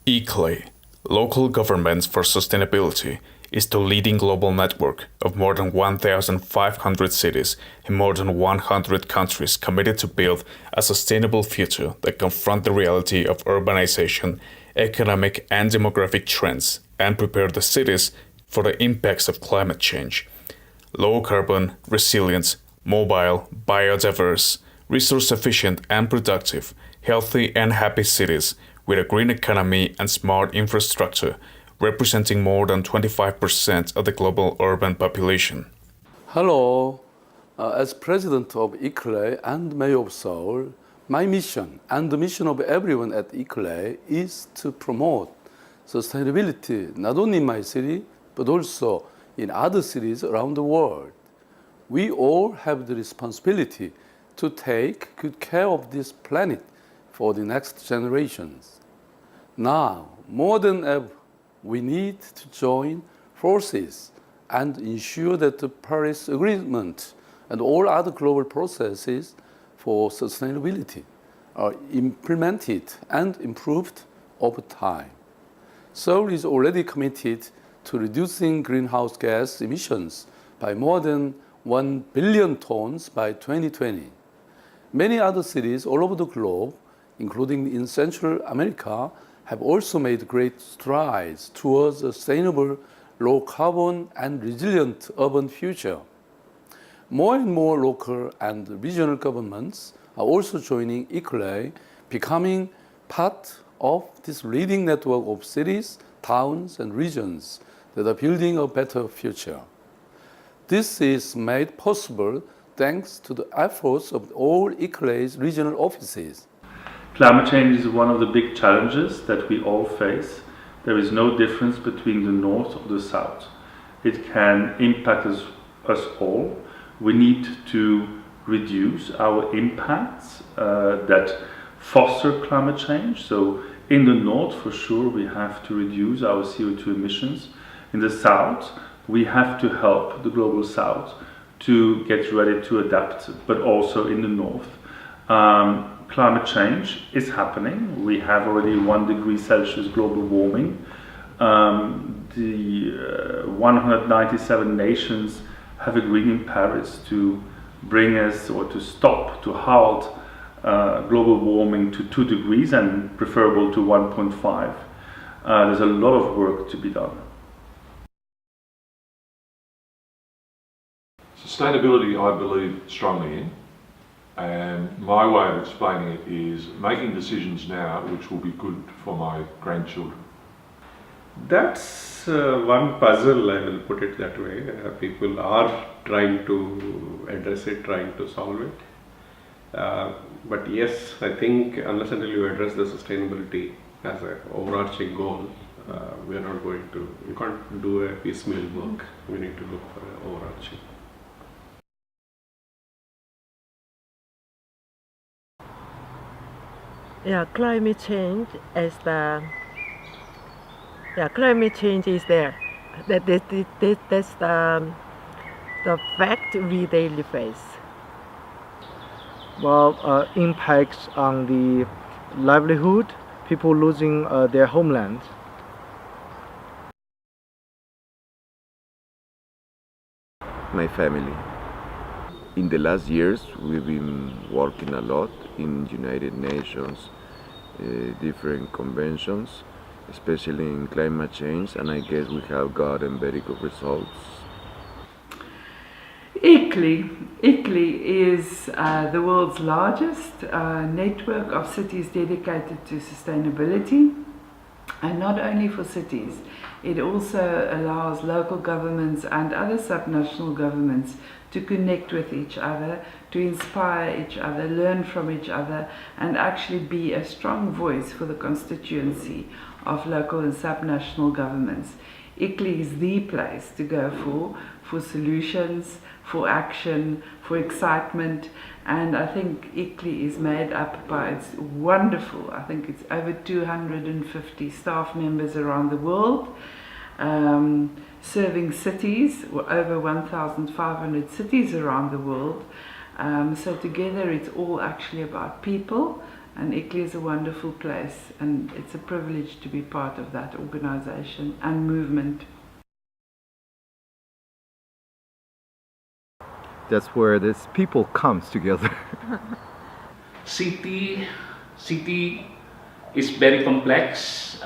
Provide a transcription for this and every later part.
ICLEI, Local Governments for Sustainability, is the leading global network of more than 1,500 cities in more than 100 countries committed to build a sustainable future that confront the reality of urbanization, economic and demographic trends, and prepare the cities for the impacts of climate change. Low carbon, resilient, mobile, biodiverse, resource-efficient and productive, healthy and happy cities with a green economy and smart infrastructure, representing more than 25% of the global urban population. Hello. As president of ICLEI and Mayor of Seoul, my mission and the mission of everyone at ICLEI is to promote sustainability not only in my city, but also in other cities around the world. We all have the responsibility to take good care of this planet for the next generations. Now, more than ever, we need to join forces and ensure that the Paris Agreement and all other global processes for sustainability are implemented and improved over time. Seoul is already committed to reducing greenhouse gas emissions by more than 1 billion tons by 2020. Many other cities all over the globe, including in Central America, have also made great strides towards a sustainable, low carbon and resilient urban future. More and more local and regional governments are also joining ICLEI, becoming part of this leading network of cities, towns, and regions that are building a better future. This is made possible thanks to the efforts of all ICLEI's regional offices. Climate change is one of the big challenges that we all face. There is no difference between the north or the south. It can impact us all. We need to reduce our impacts that foster climate change. So in the north, for sure, we have to reduce our CO2 emissions. In the south, we have to help the global south to get ready to adapt, but also in the north. Climate change is happening. We have already 1 degree Celsius global warming. The 197 nations have agreed in Paris to bring us or to stop, to halt global warming to 2 degrees and preferable to 1.5. There's a lot of work to be done. Sustainability, I believe strongly in, and my way of explaining it is making decisions now which will be good for my grandchildren. That's one puzzle, I will put it that way. People are trying to address it, trying to solve it. But yes, I think unless until you address the sustainability as an overarching goal, we can't do a piecemeal work. We need to look for an overarching. Yeah, climate change is climate change is there. That's the fact we daily face. Well, impacts on the livelihood, people losing their homeland. My family. In the last years, we've been working a lot in United Nations, different conventions, especially in climate change, and I guess we have gotten very good results. ICLEI is the world's largest network of cities dedicated to sustainability, and not only for cities. It also allows local governments and other subnational governments to connect with each other, to inspire each other, learn from each other, and actually be a strong voice for the constituency of local and subnational governments. ICLEI is the place to go for solutions, for action, for excitement, and I think ICLEI is made up by its wonderful, I think it's over 250 staff members around the world, serving cities, over 1,500 cities around the world. So together it's all actually about people And ICLEI is a wonderful place, and it's a privilege to be part of that organization and movement. That's where this people comes together. City is very complex.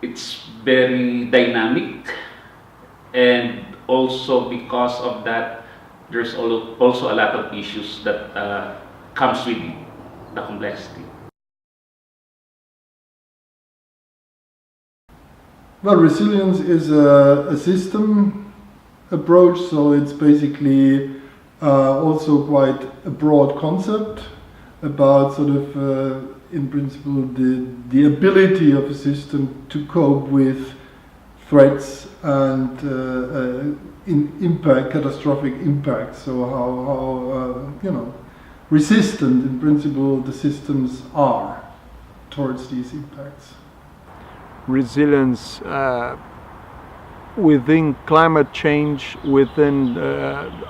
It's very dynamic, and also because of that, there's also a lot of issues that comes with it, the complexity. Well, resilience is a system approach, so it's basically also quite a broad concept about sort of, in principle, the ability of a system to cope with threats and catastrophic impacts. So how resistant, in principle, the systems are towards these impacts. Resilience within climate change, within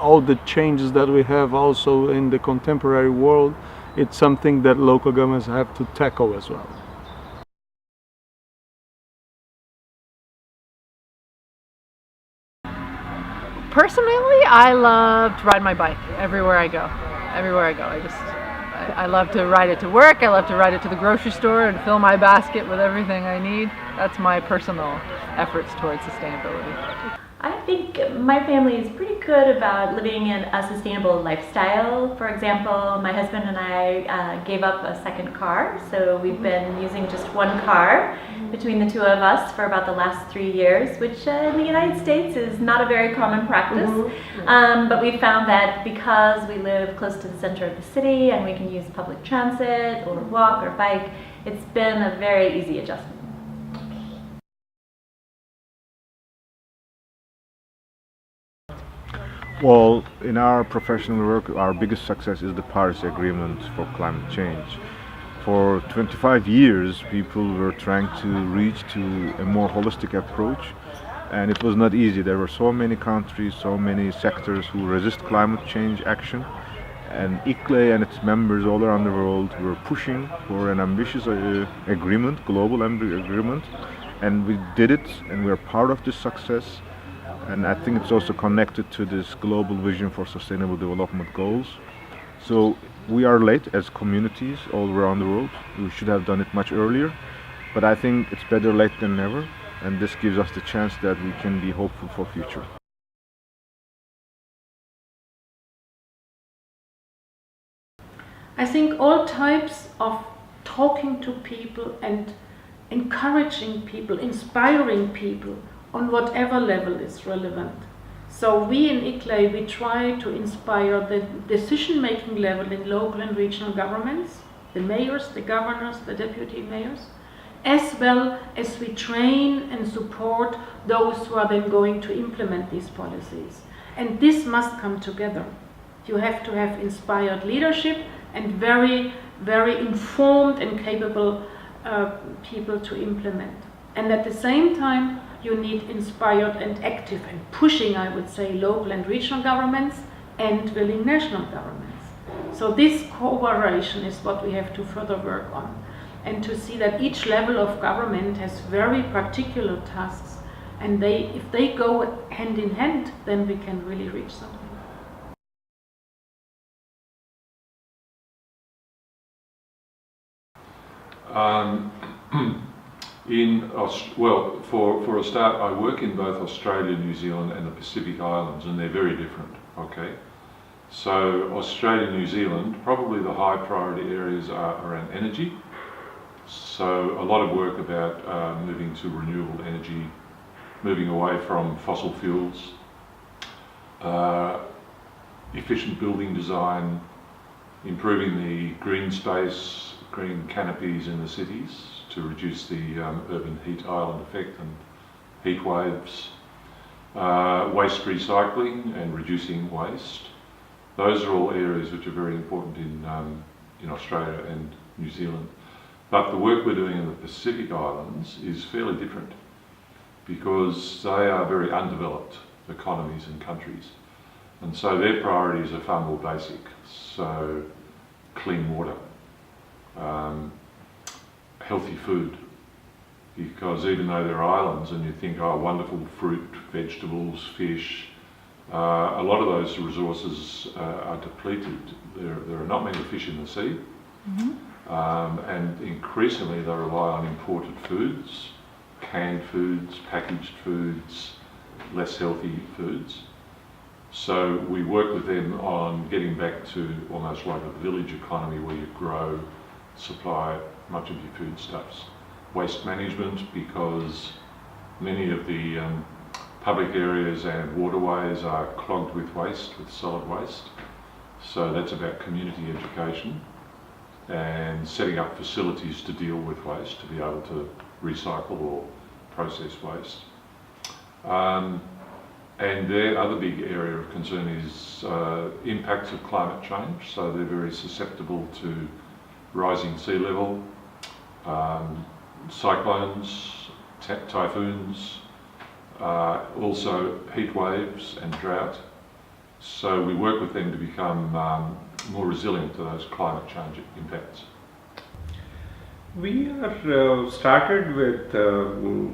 all the changes that we have also in the contemporary world, it's something that local governments have to tackle as well. Personally, I love to ride my bike everywhere I go. I love to ride it to work. I love to ride it to the grocery store and fill my basket with everything I need. That's my personal efforts towards sustainability. I think my family is pretty good about living in a sustainable lifestyle. For example, my husband and I gave up a second car, so we've been using just one car between the two of us for about the last 3 years, which in the United States is not a very common practice. But we found that because we live close to the center of the city and we can use public transit or walk or bike, it's been a very easy adjustment. Well, in our professional work, our biggest success is the Paris Agreement for climate change. For 25 years, people were trying to reach to a more holistic approach, and it was not easy. There were so many countries, so many sectors who resist climate change action, and ICLEI and its members all around the world were pushing for an ambitious agreement, global agreement, and we did it, and we are part of this success. And I think it's also connected to this global vision for sustainable development goals. So we are late as communities all around the world. We should have done it much earlier, but I think it's better late than never, and this gives us the chance that we can be hopeful for future. I think all types of talking to people and encouraging people, inspiring people on whatever level is relevant. So we in ICLEI, we try to inspire the decision-making level in local and regional governments, the mayors, the governors, the deputy mayors, as well as we train and support those who are then going to implement these policies. And this must come together. You have to have inspired leadership and very, very informed and capable people to implement. And at the same time, you need inspired and active and pushing, I would say, local and regional governments and willing national governments. So this cooperation is what we have to further work on, and to see that each level of government has very particular tasks, and if they go hand in hand, then we can really reach something. For a start, I work in both Australia, New Zealand and the Pacific Islands, and they're very different, okay? So Australia, New Zealand, probably the high priority areas are around energy. So a lot of work about moving to renewable energy, moving away from fossil fuels, efficient building design, improving the green space, green canopies in the cities to reduce the urban heat island effect and heat waves, waste recycling and reducing waste. Those are all areas which are very important in Australia and New Zealand. But the work we're doing in the Pacific Islands is fairly different because they are very undeveloped economies and countries. And so their priorities are far more basic. So clean water, healthy food. Because even though they're islands and you think, oh, wonderful fruit, vegetables, fish, a lot of those resources are depleted. There are not many fish in the sea, and increasingly they rely on imported foods, canned foods, packaged foods, less healthy foods. So we work with them on getting back to almost like a village economy where you grow, supply much of your foodstuffs. Waste management, because many of the public areas and waterways are clogged with waste, with solid waste. So that's about community education and setting up facilities to deal with waste, to be able to recycle or process waste. And their other big area of concern is impacts of climate change. So they're very susceptible to rising sea level, cyclones, typhoons, also heat waves and drought. So we work with them to become more resilient to those climate change impacts. We are started with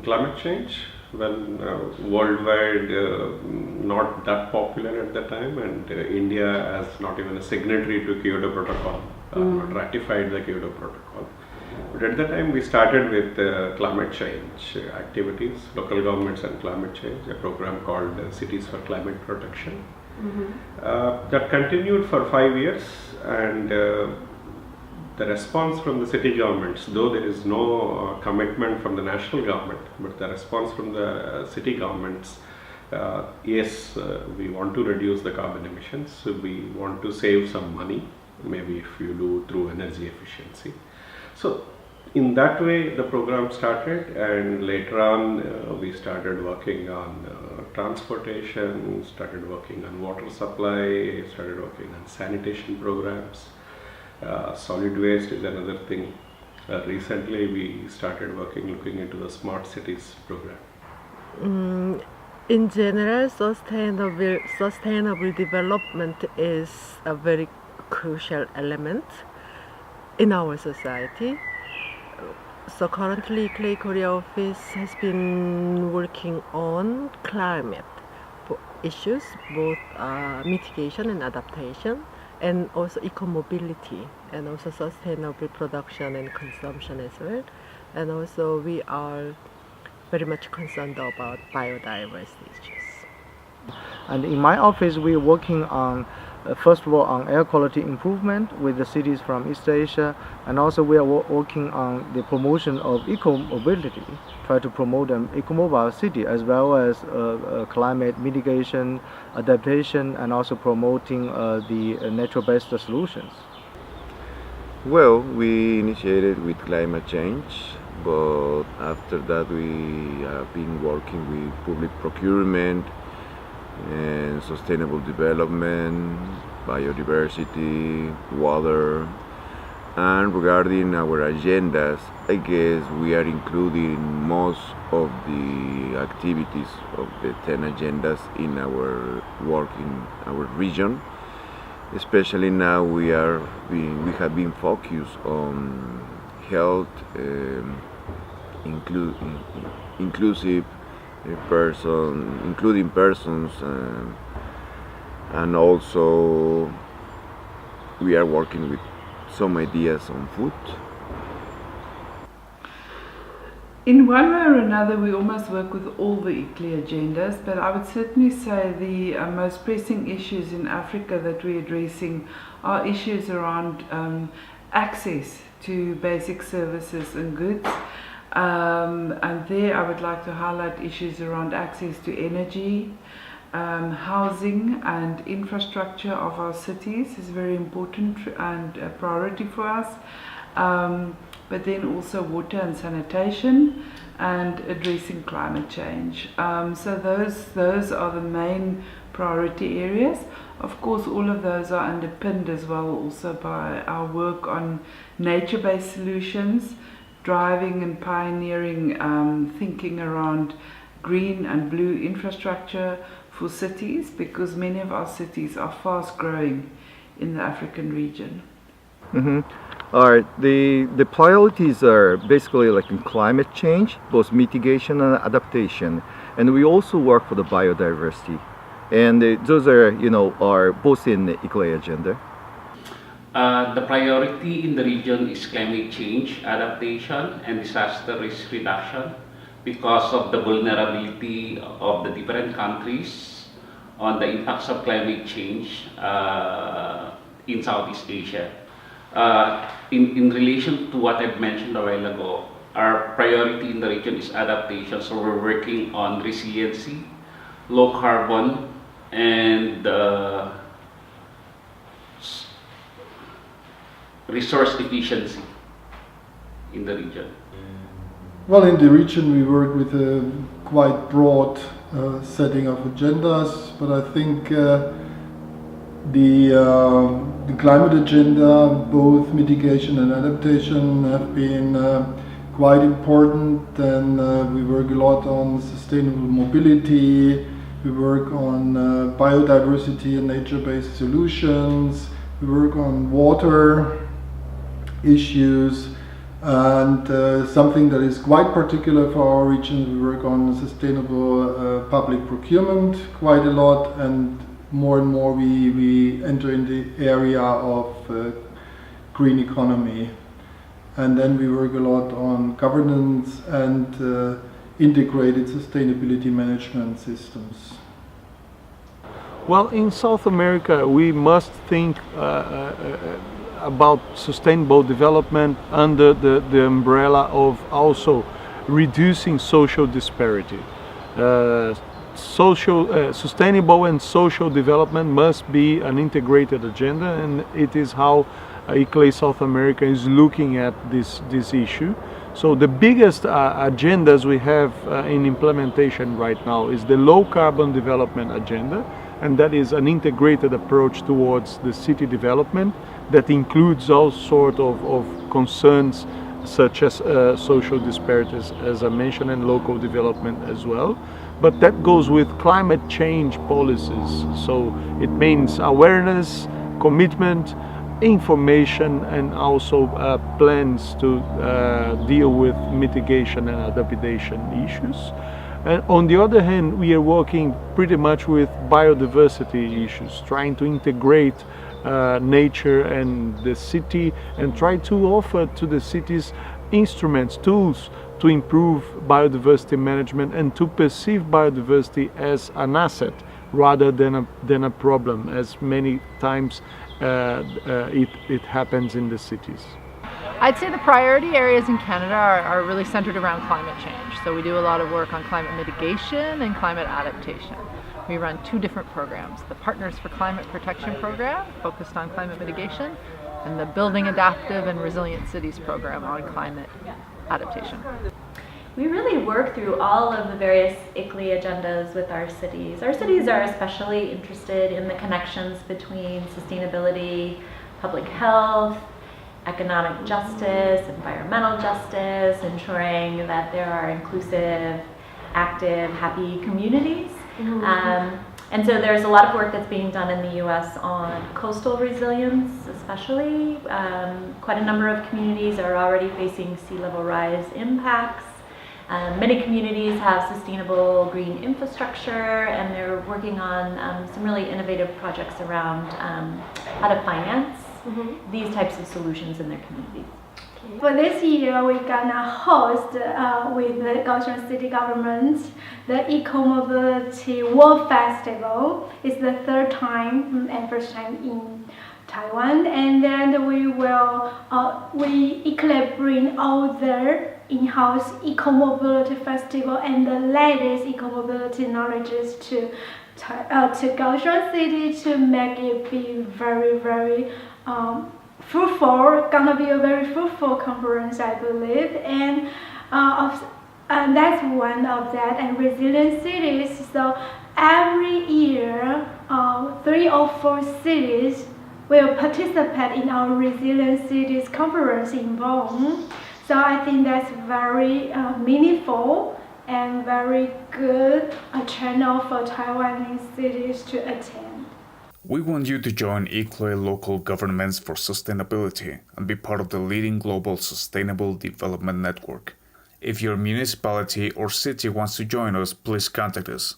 climate change when worldwide not that popular at the time, and India as not even a signatory to Kyoto Protocol, not ratified the Kyoto Protocol. But at the time we started with climate change activities, local governments and climate change, a program called Cities for Climate Protection. That continued for 5 years, and the response from the city governments, though there is no commitment from the national government, but the response from the city governments, yes, we want to reduce the carbon emissions, we want to save some money, maybe if you do through energy efficiency. So in that way the program started, and later on we started working on transportation, started working on water supply, started working on sanitation programs. Solid waste is another thing. Recently we started looking into the smart cities program. In general, sustainable development is a very crucial element in our society. So currently ICLEI Korea office has been working on climate issues, both mitigation and adaptation, and also eco-mobility, and also sustainable production and consumption as well. And also we are very much concerned about biodiversity issues. And in my office we are working on first of all on air quality improvement with the cities from East Asia, and also we are working on the promotion of eco-mobility, try to promote an eco-mobile city, as well as climate mitigation, adaptation, and also promoting the natural-based solutions. Well, we initiated with climate change, but after that we have been working with public procurement and sustainable development, biodiversity, water. And regarding our agendas, I guess we are including most of the activities of the 10 agendas in our work in our region. Especially now we have been focused on health, inclusive including persons, and also we are working with some ideas on food. In one way or another, we almost work with all the ICLEI agendas, but I would certainly say the most pressing issues in Africa that we're addressing are issues around access to basic services and goods. And there I would like to highlight issues around access to energy, housing and infrastructure of our cities is very important and a priority for us. But then also water and sanitation and addressing climate change. So those are the main priority areas. Of course, all of those are underpinned as well also by our work on nature-based solutions, driving and pioneering thinking around green and blue infrastructure for cities, because many of our cities are fast growing in the African region. All right, the priorities are basically like in climate change, both mitigation and adaptation, and we also work for the biodiversity, and those are are both in the ICLEI agenda. The priority in the region is climate change, adaptation, and disaster risk reduction because of the vulnerability of the different countries on the impacts of climate change in Southeast Asia. In relation to what I've mentioned a while ago, our priority in the region is adaptation, so we're working on resiliency, low carbon, and resource efficiency in the region. Well, in the region we work with a quite broad setting of agendas, but I think the climate agenda, both mitigation and adaptation, have been quite important. And we work a lot on sustainable mobility, we work on biodiversity and nature-based solutions, we work on water issues, and something that is quite particular for our region, we work on sustainable public procurement quite a lot, and more we enter in the area of green economy. And then we work a lot on governance and integrated sustainability management systems. Well, in South America, we must think about sustainable development under the umbrella of also reducing social disparity. Sustainable and social development must be an integrated agenda, and it is how ICLEI South America is looking at this issue. So the biggest agendas we have in implementation right now is the low carbon development agenda, and that is an integrated approach towards the city development that includes all sorts of concerns such as social disparities, as I mentioned, and local development as well. But that goes with climate change policies. So it means awareness, commitment, information, and also plans to deal with mitigation and adaptation issues. And on the other hand, we are working pretty much with biodiversity issues, trying to integrate nature and the city, and try to offer to the cities instruments, tools to improve biodiversity management and to perceive biodiversity as an asset rather than a problem, as many times it happens in the cities. I'd say the priority areas in Canada are really centered around climate change. So we do a lot of work on climate mitigation and climate adaptation. We run two different programs: the Partners for Climate Protection program, focused on climate mitigation, and the Building Adaptive and Resilient Cities program on climate adaptation. We really work through all of the various ICLEI agendas with our cities. Our cities are especially interested in the connections between sustainability, public health, economic justice, environmental justice, ensuring that there are inclusive, active, happy communities. And so there's a lot of work that's being done in the US on coastal resilience, especially. Quite a number of communities are already facing sea level rise impacts. Many communities have sustainable green infrastructure, and they're working on some really innovative projects around how to finance these types of solutions in their communities. For this year, we're gonna host with the Kaohsiung City Government the Eco-Mobility World Festival. It's the third time and first time in Taiwan, and then we will ICLEI bring all the in-house eco-mobility festival and the latest eco-mobility knowledges to Kaohsiung City to make it be very fruitful. Gonna be a very fruitful conference, I believe, and that's one of that. And resilient cities. So every year, 3 or 4 cities will participate in our Resilient Cities conference in Bonn. So I think that's very meaningful and very good channel for Taiwanese cities to attend. We want you to join ICLEI Local Governments for Sustainability and be part of the leading global sustainable development network. If your municipality or city wants to join us, please contact us.